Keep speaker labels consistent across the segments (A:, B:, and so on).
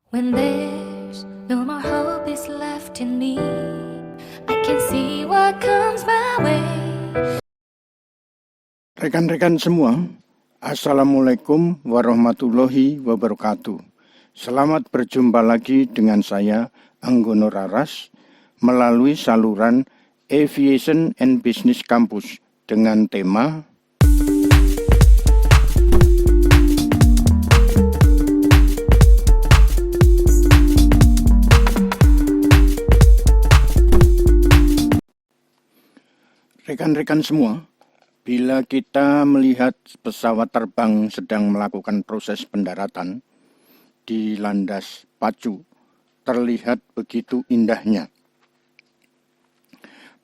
A: When there's no more hope is left in me, I can see what comes my way.
B: Rekan-rekan semua, Assalamualaikum warahmatullahi wabarakatuh. Selamat berjumpa lagi dengan saya, Anggono Raras, melalui saluran Aviation and Business Campus dengan tema Rekan-rekan semua, bila kita melihat pesawat terbang sedang melakukan proses pendaratan di landas pacu, terlihat begitu indahnya.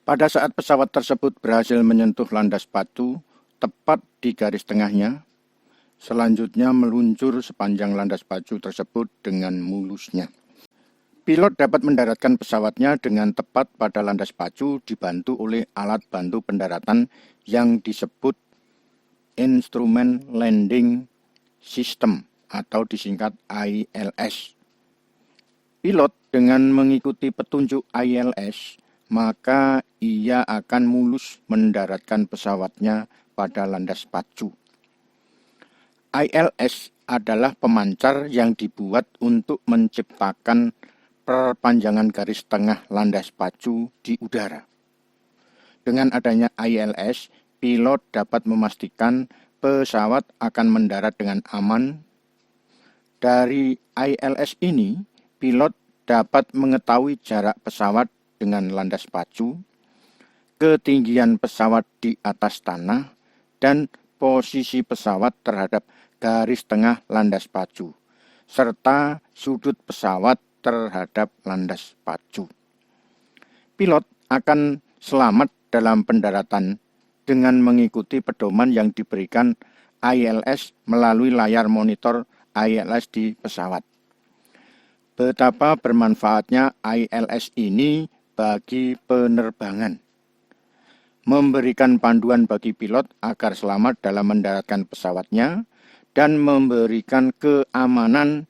B: Pada saat pesawat tersebut berhasil menyentuh landas pacu, tepat di garis tengahnya, selanjutnya meluncur sepanjang landas pacu tersebut dengan mulusnya. Pilot dapat mendaratkan pesawatnya dengan tepat pada landas pacu dibantu oleh alat bantu pendaratan yang disebut Instrument Landing System atau disingkat ILS. Pilot dengan mengikuti petunjuk ILS, maka ia akan mulus mendaratkan pesawatnya pada landas pacu. ILS adalah pemancar yang dibuat untuk menciptakan perpanjangan garis tengah landas pacu di udara. Dengan adanya ILS, pilot dapat memastikan pesawat akan mendarat dengan aman. Dari ILS ini, pilot dapat mengetahui jarak pesawat dengan landas pacu, ketinggian pesawat di atas tanah, dan posisi pesawat terhadap garis tengah landas pacu, serta sudut pesawat terhadap landas pacu. Pilot akan selamat dalam pendaratan dengan mengikuti pedoman yang diberikan ILS melalui layar monitor ILS di pesawat. Betapa bermanfaatnya ILS ini bagi penerbangan. Memberikan panduan bagi pilot agar selamat dalam mendaratkan pesawatnya dan memberikan keamanan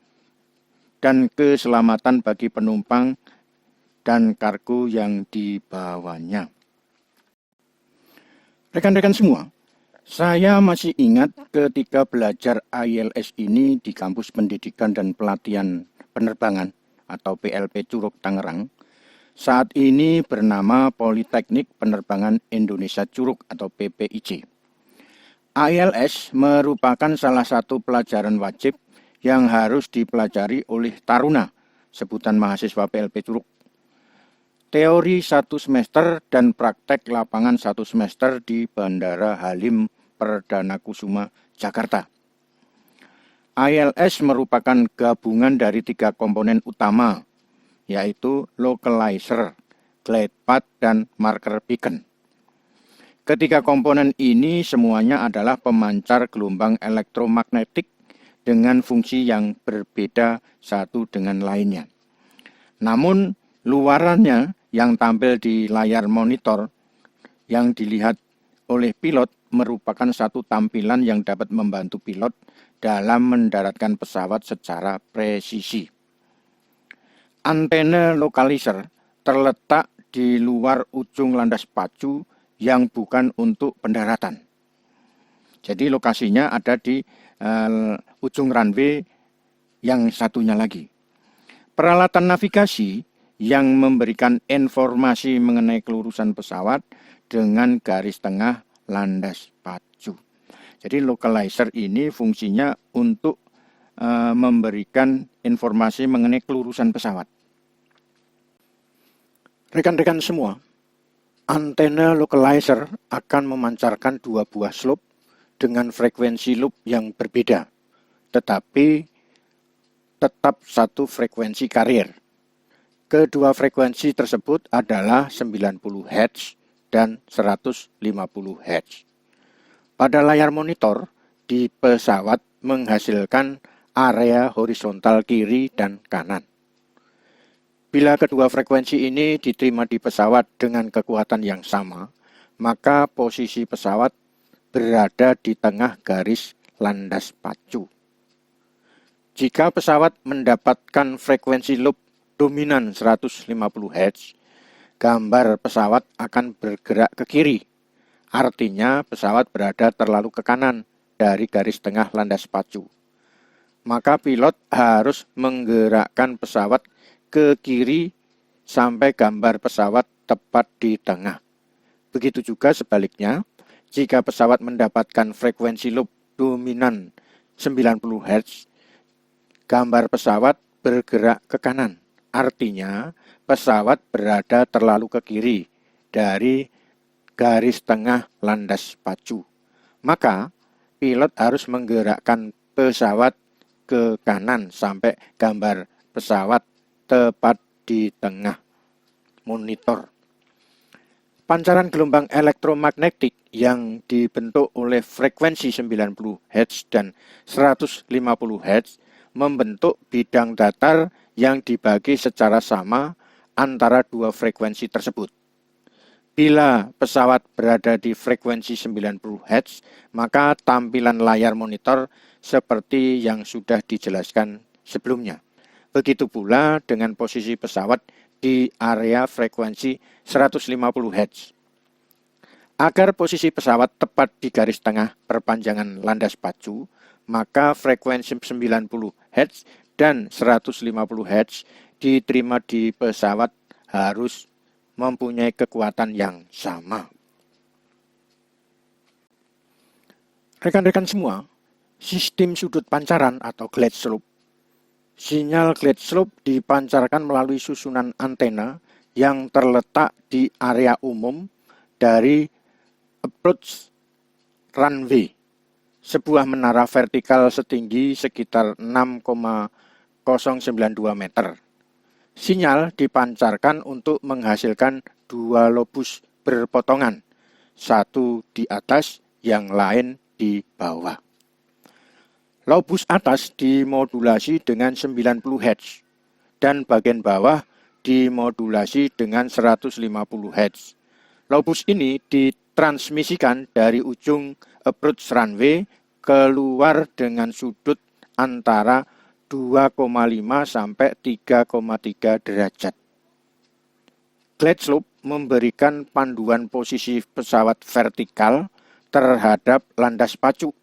B: dan keselamatan bagi penumpang dan kargo yang dibawanya. Rekan-rekan semua, saya masih ingat ketika belajar ILS ini di kampus pendidikan dan pelatihan penerbangan atau PLP Curug Tangerang. Saat ini bernama Politeknik Penerbangan Indonesia Curug atau PPIC. ILS merupakan salah satu pelajaran wajib yang harus dipelajari oleh taruna, sebutan mahasiswa PLP Curug. Teori 1 semester dan praktek lapangan 1 semester di Bandara Halim Perdana Kusuma, Jakarta. ILS merupakan gabungan dari 3 komponen utama, yaitu localizer, glide path, dan marker beacon. Ketiga komponen ini semuanya adalah pemancar gelombang elektromagnetik dengan fungsi yang berbeda satu dengan lainnya. Namun, luarannya yang tampil di layar monitor yang dilihat oleh pilot merupakan satu tampilan yang dapat membantu pilot dalam mendaratkan pesawat secara presisi. Antena localizer terletak di luar ujung landas pacu yang bukan untuk pendaratan. Jadi lokasinya ada di ujung runway yang satunya lagi. Peralatan navigasi yang memberikan informasi mengenai kelurusan pesawat dengan garis tengah landas pacu. Jadi localizer ini fungsinya untuk memberikan informasi mengenai kelurusan pesawat. Rekan-rekan semua, antena localizer akan memancarkan 2 buah slope dengan frekuensi loop yang berbeda, tetapi tetap satu frekuensi carrier. Kedua frekuensi tersebut adalah 90 Hz dan 150 Hz. Pada layar monitor di pesawat menghasilkan area horizontal kiri dan kanan. Bila kedua frekuensi ini diterima di pesawat dengan kekuatan yang sama, maka posisi pesawat berada di tengah garis landas pacu. Jika pesawat mendapatkan frekuensi loop dominan 150 Hz, gambar pesawat akan bergerak ke kiri. Artinya pesawat berada terlalu ke kanan dari garis tengah landas pacu. Maka pilot harus menggerakkan pesawat ke kiri sampai gambar pesawat tepat di tengah. Begitu juga sebaliknya, jika pesawat mendapatkan frekuensi loop dominan 90 Hz, gambar pesawat bergerak ke kanan. Artinya, pesawat berada terlalu ke kiri dari garis tengah landas pacu. Maka, pilot harus menggerakkan pesawat ke kanan sampai gambar pesawat tepat di tengah monitor. Pancaran gelombang elektromagnetik yang dibentuk oleh frekuensi 90 Hz dan 150 Hz membentuk bidang datar yang dibagi secara sama antara dua frekuensi tersebut. Bila pesawat berada di frekuensi 90 Hz, maka tampilan layar monitor seperti yang sudah dijelaskan sebelumnya. Begitu pula dengan posisi pesawat di area frekuensi 150 Hz. Agar posisi pesawat tepat di garis tengah perpanjangan landas pacu, maka frekuensi 90 Hz dan 150 Hz diterima di pesawat harus mempunyai kekuatan yang sama. Rekan-rekan semua, sistem sudut pancaran atau glide slope. Sinyal glide slope dipancarkan melalui susunan antena yang terletak di area umum dari approach runway, sebuah menara vertikal setinggi sekitar 6,092 meter. Sinyal dipancarkan untuk menghasilkan dua lobus berpotongan, satu di atas, yang lain di bawah. Lobus atas dimodulasi dengan 90 Hz dan bagian bawah dimodulasi dengan 150 Hz. Lobus ini ditransmisikan dari ujung approach runway keluar dengan sudut antara 2,5 sampai 3,3 derajat. Glide slope memberikan panduan posisi pesawat vertikal terhadap landas pacu.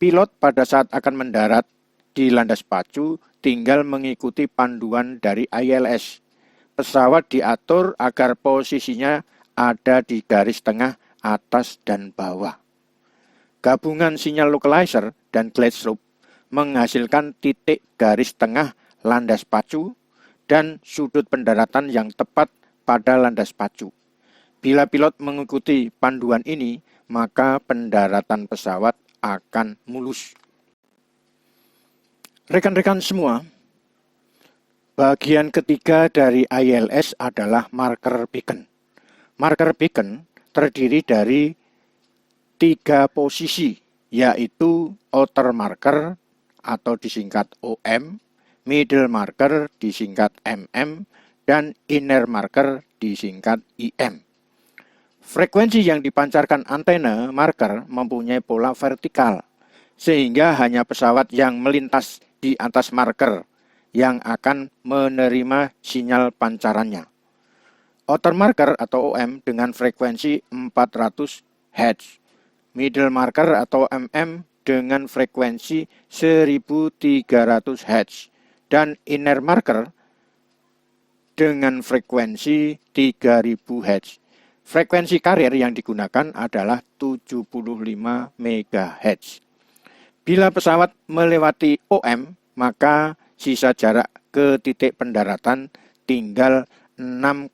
B: Pilot pada saat akan mendarat di landas pacu tinggal mengikuti panduan dari ILS. Pesawat diatur agar posisinya ada di garis tengah atas dan bawah. Gabungan sinyal localizer dan glide slope menghasilkan titik garis tengah landas pacu dan sudut pendaratan yang tepat pada landas pacu. Bila pilot mengikuti panduan ini, maka pendaratan pesawat akan mulus. Rekan-rekan semua, bagian ketiga dari ILS adalah marker beacon. Marker beacon terdiri dari 3 posisi, yaitu outer marker atau disingkat OM, middle marker disingkat MM, dan inner marker disingkat IM. Frekuensi yang dipancarkan antena marker mempunyai pola vertikal, sehingga hanya pesawat yang melintas di atas marker yang akan menerima sinyal pancarannya. Outer marker atau OM dengan frekuensi 400 Hz, middle marker atau MM dengan frekuensi 1300 Hz, dan inner marker dengan frekuensi 3000 Hz. Frekuensi carrier yang digunakan adalah 75 MHz. Bila pesawat melewati OM, maka sisa jarak ke titik pendaratan tinggal 6,5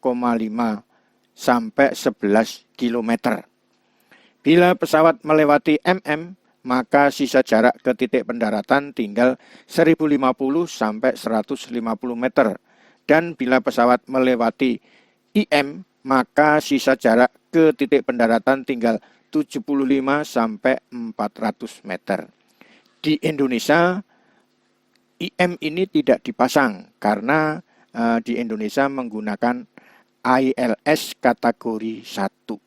B: sampai 11 km. Bila pesawat melewati MM, maka sisa jarak ke titik pendaratan tinggal 1050 sampai 150 meter. Dan bila pesawat melewati IM, maka sisa jarak ke titik pendaratan tinggal 75 sampai 400 meter. Di Indonesia, IM ini tidak dipasang karena di Indonesia menggunakan ILS kategori 1.